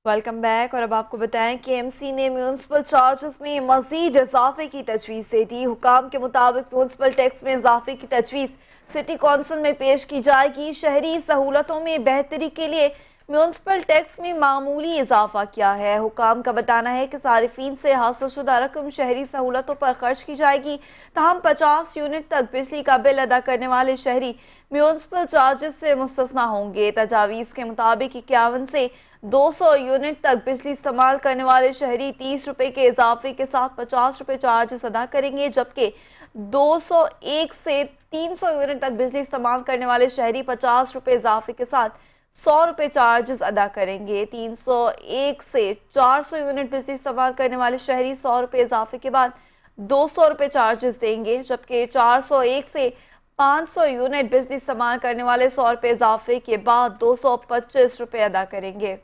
Welcome back. और अब आपको बताएं कि एमसी ने म्यूनसिपल चार्जेस में मजीद इजाफे की तजवीज़ दे दी। हुकाम के मुताबिक म्यूनसिपल टैक्स में इजाफे की तजवीज़ सिटी कौंसिल में पेश की जाएगी। शहरी सहूलतों में बेहतरी के लिए म्यूनसिपल टैक्स में मामूली इजाफा किया है। हुकाम का बताना है कि सारिफीन से हासिल शुदा रकम शहरी सहूलतों पर खर्च की जाएगी। तहम 50 यूनिट तक बिजली का बिल अदा करने वाले शहरी म्यूनसिपल चार्जेस से मुस्तस्ना होंगे। तजावीज़ के मुताबिक 51 से 200 यूनिट तक बिजली इस्तेमाल करने वाले शहरी 30 रुपए के इजाफे के साथ 50 रुपए चार्जेस अदा करेंगे, जबकि 201 से 300 यूनिट तक बिजली इस्तेमाल करने वाले शहरी 50 रुपए इजाफे के साथ 100 रुपए चार्जेस अदा करेंगे। 301 से 400 यूनिट बिजली इस्तेमाल करने वाले शहरी 100 रुपए इजाफे के बाद 200 रुपए चार्जेस देंगे, जबकि 401 से 500 यूनिट बिजली इस्तेमाल करने वाले 100 रुपए इजाफे के बाद 225 रुपए अदा करेंगे।